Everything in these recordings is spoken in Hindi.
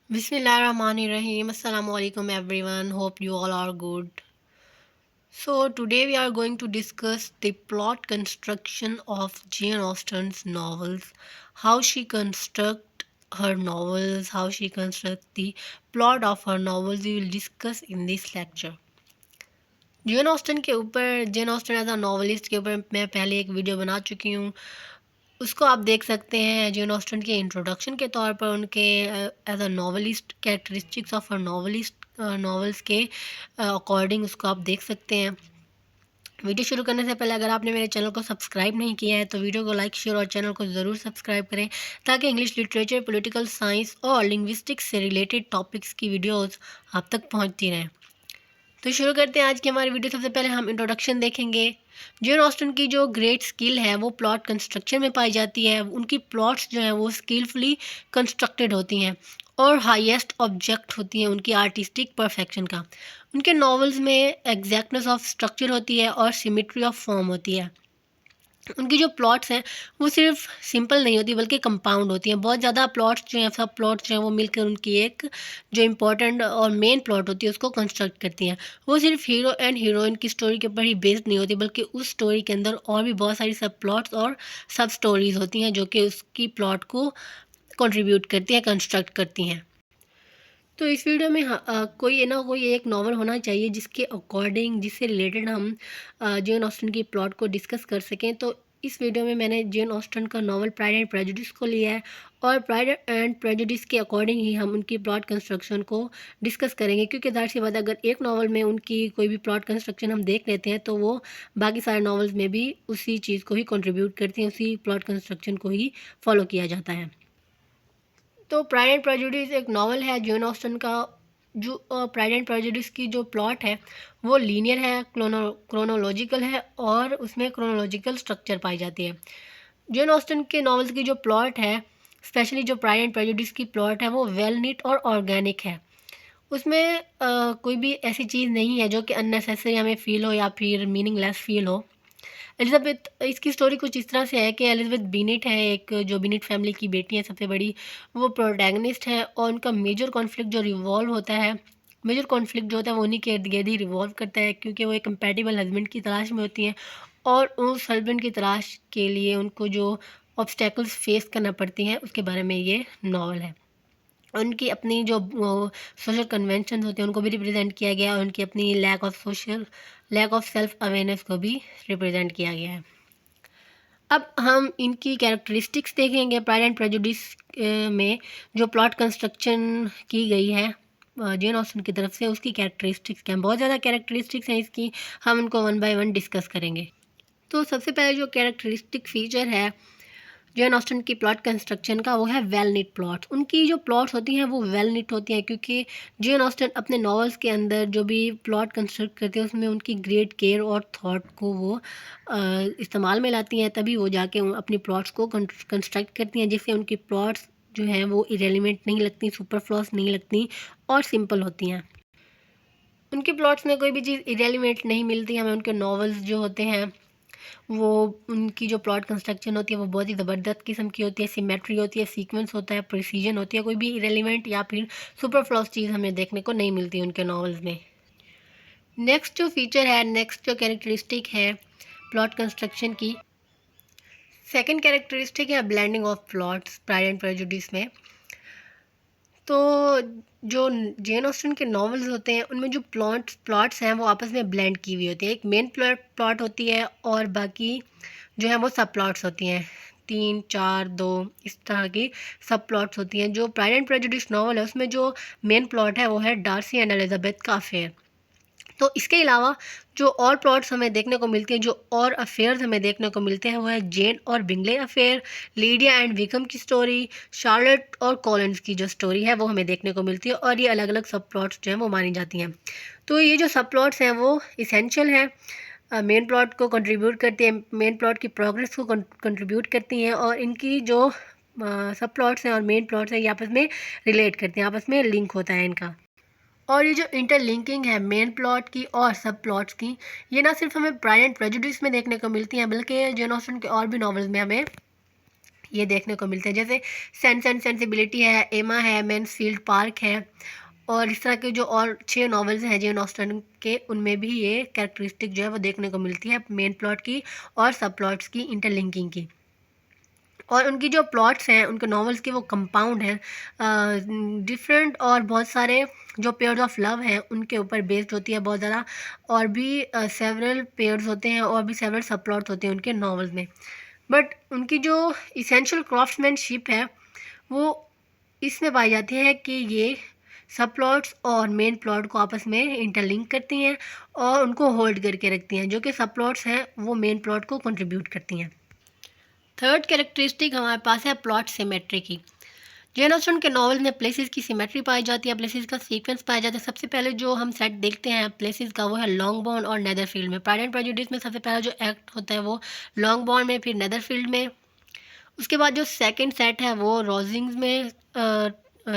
Bismillahirrahmanirrahim. Assalamu alaikum everyone. Hope you all are good. So today we are going to discuss the plot construction of Jane Austen's novels, how she construct her novels, how she construct the plot of her novels. We will discuss in this lecture. Jane Austen as a novelist के ऊपर मैं पहले एक वीडियो बना चुकी हूँ। उसको आप देख सकते हैं जेन ऑस्टन के इंट्रोडक्शन के तौर पर उनके as a novelist characteristics of a novelist novels के अकॉर्डिंग उसको आप देख सकते हैं। वीडियो शुरू करने से पहले अगर आपने मेरे चैनल को सब्सक्राइब नहीं किया है तो वीडियो को लाइक शेयर और चैनल को ज़रूर सब्सक्राइब करें ताकि इंग्लिश लिटरेचर, पॉलिटिकल साइंस और लिंग्विस्टिक्स से रिलेटेड टॉपिक्स की वीडियोस आप तक पहुंचती रहें। तो शुरू करते हैं आज की हमारी वीडियो। सबसे पहले हम इंट्रोडक्शन देखेंगे। जेन ऑस्टन की जो ग्रेट स्किल है वो प्लॉट कंस्ट्रक्शन में पाई जाती है। उनकी प्लॉट्स जो हैं वो स्किलफुली कंस्ट्रक्टेड होती हैं और हाईएस्ट ऑब्जेक्ट होती हैं उनकी आर्टिस्टिक परफेक्शन का। उनके नॉवेल्स में एग्जैक्टनेस ऑफ स्ट्रक्चर होती है और सिमेट्री ऑफ फॉर्म होती है। उनकी जो प्लॉट्स हैं वो सिर्फ सिंपल नहीं होती बल्कि कंपाउंड होती हैं। बहुत ज़्यादा प्लॉट्स जो हैं, सब प्लॉट्स जो हैं वो मिलकर उनकी एक जो इम्पोर्टेंट और मेन प्लॉट होती है उसको कंस्ट्रक्ट करती हैं। वो सिर्फ हीरो एंड हीरोइन की स्टोरी के ऊपर ही बेस्ड नहीं होती बल्कि उस स्टोरी के अंदर और भी बहुत सारी सब प्लॉट्स और सब स्टोरीज़ होती हैं जो कि उसकी प्लॉट को कंट्रीब्यूट करती हैं, कंस्ट्रक्ट करती हैं। तो इस वीडियो में कोई ना कोई एक नॉवल होना चाहिए जिसके अकॉर्डिंग, जिससे रिलेटेड हम जेन ऑस्टन की प्लॉट को डिस्कस कर सकें। तो इस वीडियो में मैंने जेन ऑस्टन का नॉवल प्राइड एंड प्रेजुडिस को लिया है और प्राइड एंड प्रेजुडिस के अकॉर्डिंग ही हम उनकी प्लॉट कंस्ट्रक्शन को डिस्कस करेंगे, क्योंकि ज़ाहिर सी बात है अगर एक नॉवल में उनकी कोई भी प्लॉट कंस्ट्रक्शन हम देख लेते हैं तो वो बाकी सारे नॉवल्स में भी उसी चीज़ को ही कंट्रीब्यूट करती हैं, उसी प्लॉट कंस्ट्रक्शन को ही फॉलो किया जाता है। तो प्राइड एंड प्रेजुडिस एक नॉवल है जेन ऑस्टन का। जो प्राइड एंड प्रेजुडिस की जो प्लॉट है वो लीनियर है, क्रोनोलॉजिकल है और उसमें क्रोनोलॉजिकल स्ट्रक्चर पाई जाती है। जेन ऑस्टन के नॉवेल्स की जो प्लॉट है, स्पेशली जो प्राइड एंड प्रेजुडिस की प्लॉट है, वो वेल नीट और ऑर्गेनिक है। उसमें कोई भी ऐसी चीज़ नहीं है जो कि अननेसेसरी हमें फ़ील हो या फिर मीनिंगलेस फ़ील हो। एलिज़ाबेथ, इसकी स्टोरी कुछ इस तरह से है कि एलिज़ाबेथ बीनेट है, एक जो बीनेट फैमिली की बेटी है सबसे बड़ी, वो प्रोटैगनिस्ट है और उनका मेजर कॉन्फ्लिक्ट जो रिवॉल्व होता है, मेजर कॉन्फ्लिक्ट जो होता है वो उन्हीं के इर्द गिर्द ही रिवॉल्व करता है, क्योंकि वो एक कंपैटिबल हस्बैंड की तलाश में होती हैं और उस हस्बैंड की तलाश के लिए उनको जो ऑब्स्टेकल्स फेस करना पड़ती हैं उसके बारे में ये नॉवल है। उनकी अपनी जो सोशल कन्वेंशन होते हैं उनको भी रिप्रेजेंट किया गया है और उनकी अपनी लैक ऑफ सेल्फ अवेयरनेस को भी रिप्रेजेंट किया गया है। अब हम इनकी कैरेक्टरिस्टिक्स देखेंगे। प्राइड एंड प्रेजुडिस में जो प्लॉट कंस्ट्रक्शन की गई है जेन ऑस्टन की तरफ से, उसकी कैरेक्टरिस्टिक्स क्या हैं। बहुत ज़्यादा कैरेक्टरिस्टिक्स हैं इसकी, हम उनको वन बाय वन डिस्कस करेंगे। तो सबसे पहले जो कैरेक्टरिस्टिक फीचर है जेन ऑस्टन की प्लॉट कंस्ट्रक्शन का, वो है वेल नीट प्लॉट। उनकी जो प्लॉट्स होती हैं वो वेल नीट होती हैं, क्योंकि जेन ऑस्टन अपने नॉवेल्स के अंदर जो भी प्लॉट कंस्ट्रक्ट करती है उसमें उनकी ग्रेट केयर और थॉट को वो इस्तेमाल में लाती हैं, तभी वो जाके अपनी प्लॉट्स को कंस्ट्रक्ट करती हैं, जिससे उनकी प्लॉट्स जो हैं वो इरेलीवेंट नहीं लगती, सुपरफ्लूअस नहीं लगती और सिंपल होती हैं। उनके प्लॉट्स में कोई भी चीज़ इरेलीवेंट नहीं मिलती हमें। उनके नॉवेल्स जो होते हैं वो, उनकी जो प्लॉट कंस्ट्रक्शन होती है वो बहुत ही ज़बरदस्त किस्म की होती है, सिमेट्री होती है, सीक्वेंस होता है, प्रिसीजन होती है। कोई भी इरेलीवेंट या फिर सुपरफ्लूअस चीज़ हमें देखने को नहीं मिलती उनके नॉवेल्स में। नेक्स्ट जो फीचर है, नेक्स्ट जो कैरेक्टरिस्टिक है प्लॉट कंस्ट्रक्शन की, सेकंड कैरेक्टरिस्टिक है blending of plots pride and prejudice में। तो जो जेन ऑस्टन के नॉवेल्स होते हैं उनमें जो प्लॉट्स हैं वो आपस में ब्लेंड की हुई होती है। एक मेन प्लॉट होती है और बाकी जो है वो सब प्लॉट्स होती हैं, 3, 4, 2 इस तरह की सब प्लॉट्स होती हैं। जो प्राइड एंड प्रेजुडिस नॉवल है उसमें जो मेन प्लॉट है वो है डार्सी एंड एलिजाबेथ का अफेयर। तो इसके अलावा जो और प्लॉट्स हमें देखने को मिलती हैं, जो और अफेयर्स हमें देखने को मिलते हैं, वो है जेन और Bingley affair, Lydia and Wickham की स्टोरी, शार्लेट और कॉलिंस की जो स्टोरी है वो हमें देखने को मिलती है और ये अलग अलग सब प्लॉट्स जो हैं वो मानी जाती हैं। तो ये जो सब प्लॉट्स हैं वो इसेंशियल हैं, मेन प्लॉट को कंट्रीब्यूट करती हैं, मेन प्लॉट की प्रोग्रेस को कंट्रीब्यूट करती हैं और इनकी जो सब प्लॉट्स हैं और मेन प्लॉट्स हैं ये आपस में रिलेट करते हैं, आपस में लिंक होता है इनका। और ये जो इंटरलिंकिंग है मेन प्लॉट की और सब प्लॉट्स की, ये ना सिर्फ हमें प्राइड एंड प्रेजुडिस में देखने को मिलती हैं बल्कि जेन ऑस्टन के और भी नॉवेल्स में हमें ये देखने को मिलते हैं। जैसे सेंस एंड सेंसिबिलिटी है, एमा है, मैनफील्ड पार्क है, और इस तरह के जो और 6 नॉवेल्स हैं जेन ऑस्टन के, उनमें भी ये कैरेक्टरिस्टिक जो है वो देखने को मिलती है, मेन प्लॉट की और सब प्लॉट्स की इंटरलिंकिंग की। और उनकी जो प्लॉट्स हैं उनके नॉवेल्स के, वो कंपाउंड हैं, डिफरेंट, और बहुत सारे जो पेयर्स ऑफ लव हैं उनके ऊपर बेस्ड होती है बहुत ज़्यादा, और भी सेवरल पेयर्स होते हैं और भी सेवरल सब प्लॉट्स होते हैं उनके नॉवेल्स में। बट उनकी जो इसेंशियल क्राफ्ट्समैनशिप है वो इसमें पाई जाती है कि ये सब प्लॉट्स और मेन प्लॉट को आपस में इंटरलिंक करती हैं और उनको होल्ड करके रखती हैं, जो कि सब प्लॉट्स हैं वो मेन प्लॉट को कंट्रीब्यूट करती हैं। थर्ड कैरेक्टरिस्टिक हमारे पास है प्लॉट सिमेट्री की। जेन ऑस्टन के नॉवल में प्लेसेस की सिमेट्री पाई जाती है, प्लेसेस का सीक्वेंस पाया जाता है। सबसे पहले जो हम सेट देखते हैं प्लेसेस का वो है लॉन्गबॉर्न और नेदरफील्ड में। प्राइड एंड प्रेजुडिस में सबसे पहला जो एक्ट होता है वो लॉन्गबॉर्न में, फिर नेदरफील्ड में। उसके बाद जो सेकंड सेट है वो रोजिंग्स में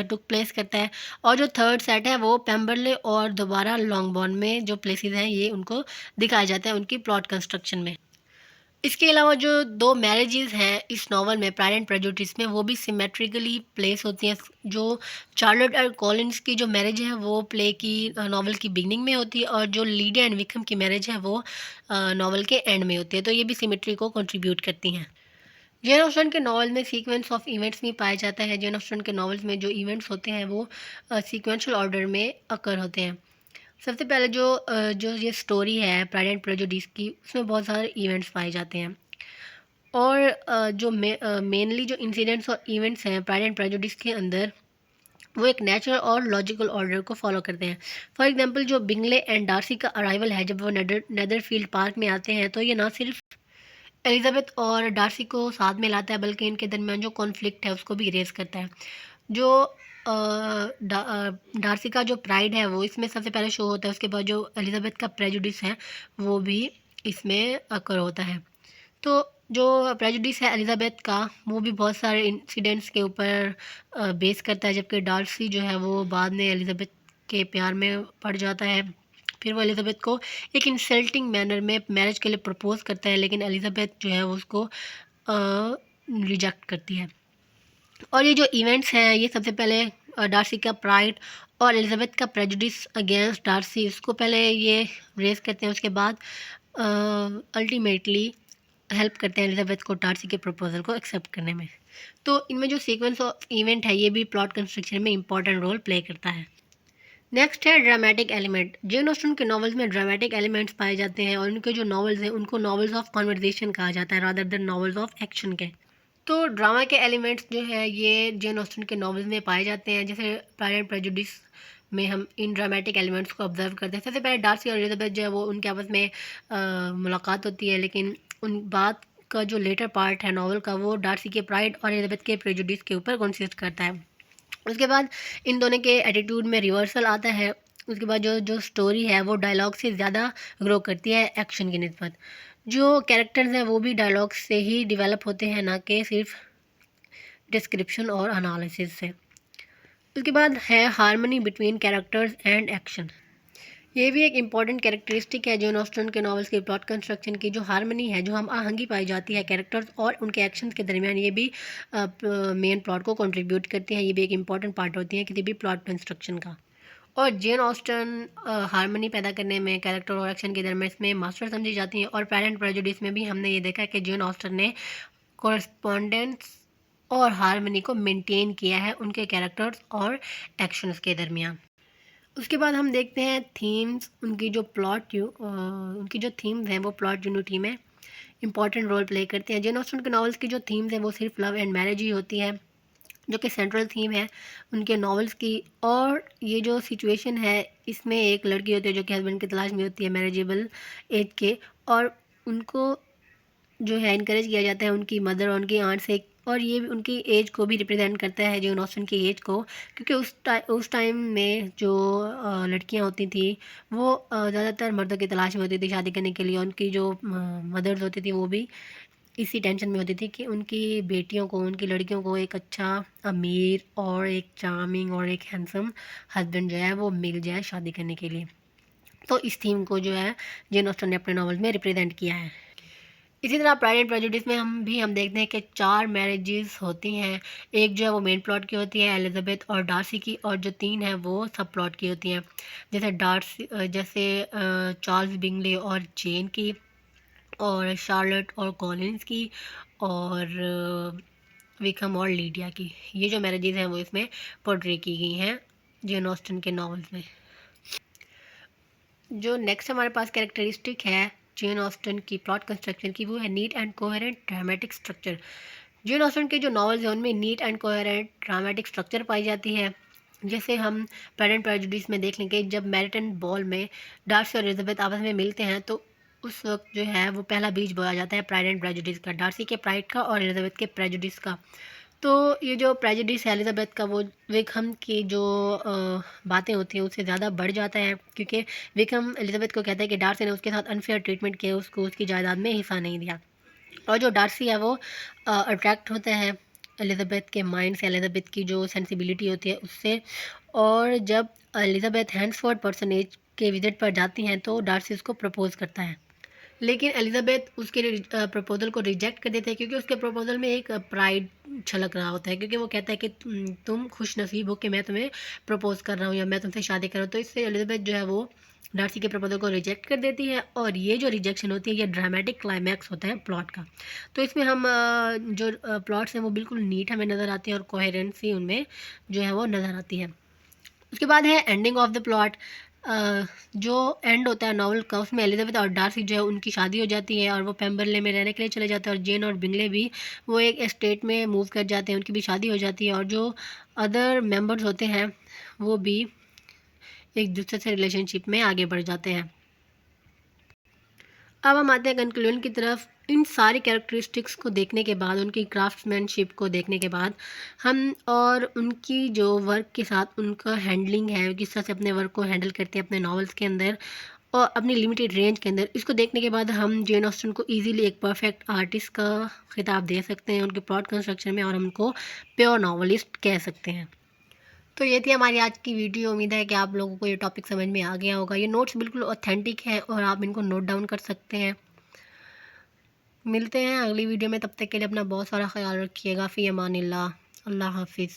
टुक प्लेस करता है, और जो थर्ड सेट है वो पेम्बरले और दोबारा लॉन्गबॉर्न में जो प्लेसेस हैं ये उनको दिखाया जाता है उनकी प्लॉट कंस्ट्रक्शन में। इसके अलावा जो 2 मैरिजेज़ हैं इस नॉवल में, प्राइड एंड प्रेजुडिस में, वो भी सिमेट्रिकली प्लेस होती हैं। जो चार्लोट और कॉलिंस की जो मैरिज है वो प्ले की नॉवल की बिगनिंग में होती है, और जो लीडिया एंड विक्रम की मैरिज है वो नॉवल के एंड में होती है। तो ये भी सिमेट्री को कंट्रीब्यूट करती हैं। जेन ऑस्टन के नॉवल में सीक्वेंस ऑफ इवेंट्स भी पाया जाता है। जेन ऑस्टन के नॉवल्स में जो इवेंट्स होते हैं वो सीक्वेंशियल ऑर्डर में अकर होते हैं। सबसे पहले जो ये स्टोरी है प्राइड एंड प्रेजुडिस की, उसमें बहुत सारे इवेंट्स पाए जाते हैं, और जो मेनली जो इंसिडेंट्स और इवेंट्स हैं प्राइड एंड प्रेजुडिस के अंदर, वो एक नेचुरल और लॉजिकल ऑर्डर को फॉलो करते हैं। फॉर एग्जांपल जो बिंगले एंड डार्सी का अराइवल है, जब वो नेदरफील्ड पार्क में आते हैं, तो ये ना सिर्फ एलिजाबेथ और डार्सी को साथ में लाता है बल्कि इनके दरमियान जो कॉन्फ्लिक्ट है उसको भी इरेज करता है। जो डार्सी का जो प्राइड है वो इसमें सबसे पहले शो होता है। उसके बाद जो एलिजाबेथ का प्रेजुडिस है वो भी इसमें अकर होता है। तो जो प्रेजुडिस है एलिजाबेथ का वो भी बहुत सारे इंसिडेंट्स के ऊपर बेस करता है, जबकि डार्सी जो है वो बाद में एलिजाबेथ के प्यार में पड़ जाता है। फिर वो एलिजाबेथ को एक इंसल्टिंग मैनर में मैरिज के लिए प्रपोज करता है, लेकिन एलिजाबेथ जो है वो उसको रिजेक्ट करती है। और ये जो इवेंट्स हैं ये सबसे पहले डार्सी का प्राइड और एलिजाबेथ का प्रेजुडिस अगेंस्ट डार्सी, इसको पहले ये रेस करते हैं। उसके बाद अल्टीमेटली हेल्प करते हैं एलिजाबेथ को डार्सी के प्रपोजल को एक्सेप्ट करने में। तो इनमें जो सीक्वेंस ऑफ इवेंट है ये भी प्लॉट कंस्ट्रक्शन में इंपॉर्टेंट रोल प्ले करता है। नेक्स्ट है ड्रामेटिक एलिमेंट। जेन ऑस्टन के नॉवेल्स में ड्रामेटिक एलिमेंट्स पाए जाते हैं, और उनके जो नॉवेल्स हैं उनको नॉवेल्स ऑफ कॉन्वर्जेशन कहा जाता है rather than novels of action के। तो ड्रामा के एलिमेंट्स जो है ये जेन ऑस्टन के नॉवेल्स में पाए जाते हैं। जैसे प्राइड एंड प्रेजुडिस में हम इन ड्रामेटिक एलिमेंट्स को ऑब्जर्व करते हैं। सबसे पहले डार्सी और एलिजाबेथ जो है वो उनके आपस में मुलाकात होती है, लेकिन उन बात का जो लेटर पार्ट है नॉवल का वो डार्सी के प्राइड और एलिजाबेथ के प्रेजुडिस के ऊपर कंसिस्ट करता है। उसके बाद इन दोनों के एटीट्यूड में रिवर्सल आता है। उसके बाद जो जो स्टोरी है वो डायलॉग से ज़्यादा ग्रो करती है एक्शन की निस्बत। जो कैरेक्टर्स हैं वो भी डायलॉग से ही डेवलप होते हैं, ना कि सिर्फ डिस्क्रिप्शन और एनालिसिस से। उसके बाद है harmony between characters and action. ये भी एक इम्पॉर्टेंट कैरेक्टरिस्टिक है जेन ऑस्टन के नॉवेल्स के प्लॉट कंस्ट्रक्शन की। जो हार्मनी है, जो हम आहंगी पाई जाती है कैरेक्टर्स और उनके एक्शंस के दरमियान, ये भी मेन प्लॉट को कंट्रीब्यूट करती हैं। ये भी एक इम्पॉर्टेंट पार्ट होती है किसी भी प्लॉट कंस्ट्रक्शन का। और जेन ऑस्टन हार्मनी पैदा करने में कैरेक्टर और एक्शन के दरमियान इसमें मास्टर समझी जाती हैं। और प्राइड एंड प्रेजुडिस में भी हमने ये देखा कि जेन ऑस्टन ने कॉरस्पॉन्डेंस और हार्मनी को मेंटेन किया है उनके कैरेक्टर्स और एक्शंस के दरमियान। उसके बाद हम देखते हैं थीम्स। उनकी जो थीम्स हैं वो प्लॉट यूनिटी में इंपॉर्टेंट रोल प्ले करते हैं। जेन ऑस्टन के नॉवेल्स की जो थीम्स हैं वो सिर्फ लव एंड मैरिज ही होती है, जो कि सेंट्रल थीम है उनके नॉवेल्स की। और ये जो सिचुएशन है इसमें एक लड़की होती है जो कि हस्बैंड की तलाश में होती है मैरिजेबल एज के, और उनको जो है इनकरेज किया जाता है उनकी मदर और उनकी आंट से। और ये भी उनकी एज को भी रिप्रेजेंट करता है जेन ऑस्टन की एज को, क्योंकि उस टाइम में जो लड़कियां होती थी वो ज़्यादातर मर्दों की तलाश में होती थी शादी करने के लिए। उनकी जो मदर्स होती थी वो भी इसी टेंशन में होती थी कि उनकी बेटियों को, उनकी लड़कियों को एक अच्छा अमीर और एक चार्मिंग और एक हैंडसम हस्बैंड जो है वो मिल जाए शादी करने के लिए। तो इस थीम को जो है जेन ऑस्टन ने अपने नॉवल में रिप्रेजेंट किया है। इसी तरह प्राइड एंड प्रेजुडिस में हम देखते हैं कि 4 मैरिजेस होती हैं। एक जो है वो मेन प्लॉट की होती है एलिज़ाबेथ और डार्सी की, और जो 3 है वो सब प्लॉट की होती हैं। जैसे चार्ल्स बिंगले और जेन की, और शार्लट और कॉलिंस की, और विक्रम और लीडिया की। ये जो मैरिजेस हैं वो इसमें पोर्ट्रे की गई हैं जेन ऑस्टन के नॉवेल्स में। जो नेक्स्ट हमारे पास कैरेक्टरिस्टिक है जेन ऑस्टन की प्लॉट कंस्ट्रक्शन की, वो है neat and coherent dramatic structure. Jane Austen के जो नॉवेल्स हैं उनमें neat and coherent dramatic structure पाई जाती है। जैसे हम प्राइड एंड प्रेजुडिस में देख लेंगे, जब मैरिटन बॉल में डार्सी और एलिजाबेथ आपस में मिलते हैं तो उस वक्त जो है वो पहला बीज बोया जाता है प्राइड एंड प्रेजुडिस का, डार्सी के प्राइड का और एलिजाबेथ के प्रेजुडिस का। तो ये जो प्रेजुडिस है एलिजाबेथ का, वो विक्रम की जो बातें होती हैं उससे ज़्यादा बढ़ जाता है, क्योंकि विक्रम एलिजाबेथ को कहता है कि डार्सी ने उसके साथ अनफेयर ट्रीटमेंट किया, उसको उसकी जायदाद में हिस्सा नहीं दिया। और जो डार्सी है वो अट्रैक्ट होता है एलिजाबेथ के माइंड से, एलिजाबेथ की जो सेंसिबिलिटी होती है उससे। और जब एलिजाबेथ हैंड्सफोर्ड पर्सनेज के विजिट पर जाती हैं तो डार्सी उसको प्रपोज करता है, लेकिन एलिजाबेथ उसके प्रपोज़ल को रिजेक्ट कर देते हैं, क्योंकि उसके प्रपोज़ल में एक प्राइड छलक रहा होता है, क्योंकि वो कहता है कि तुम खुश नसीब हो कि मैं तुम्हें प्रपोज़ कर रहा हूँ या मैं तुमसे शादी कर रहा हूँ। तो इससे एलिजाबेथ जो है वो डार्सी के प्रपोज़ल को रिजेक्ट कर देती है, और ये जो रिजेक्शन होती है ये ड्रामेटिक क्लाइमैक्स होता है प्लॉट का। तो इसमें हम जो प्लॉट्स हैं वो बिल्कुल नीट हमें नज़र आती हैं, और कोहेरेंसी उनमें जो है वो नज़र आती है। उसके बाद है एंडिंग ऑफ द प्लॉट। जो एंड होता है नॉवल का, उसमें एलिजाबेथ और डार्सी जो है उनकी शादी हो जाती है, और वो पेम्बरले में रहने के लिए चले जाते हैं, और जेन और बिंगले भी वो एक एस्टेट में मूव कर जाते हैं, उनकी भी शादी हो जाती है, और जो अदर मेंबर्स होते हैं वो भी एक दूसरे से रिलेशनशिप में आगे बढ़ जाते हैं। अब हम आते हैं कंक्लूजन की तरफ। इन सारी कैरेक्टरिस्टिक्स को देखने के बाद, उनकी क्राफ्ट्समैनशिप को देखने के बाद, हम और उनकी जो वर्क के साथ उनका हैंडलिंग है, किस तरह से अपने वर्क को हैंडल करते हैं अपने नॉवेल्स के अंदर और अपनी लिमिटेड रेंज के अंदर, इसको देखने के बाद हम जेन ऑस्टन को इजीली एक परफेक्ट आर्टिस्ट का खिताब दे सकते हैं उनके प्लॉट कंस्ट्रक्शन में, और हम उनको प्योर नॉवलिस्ट कह सकते हैं। तो ये थी हमारी आज की वीडियो। उम्मीद है कि आप लोगों को ये टॉपिक समझ में आ गया होगा। ये नोट्स बिल्कुल ऑथेंटिक हैं और आप इनको नोट डाउन कर सकते हैं। मिलते हैं अगली वीडियो में, तब तक के लिए अपना बहुत सारा ख्याल रखिएगा। फ़ी अमानिल्लाह। अल्लाह हाफिज़।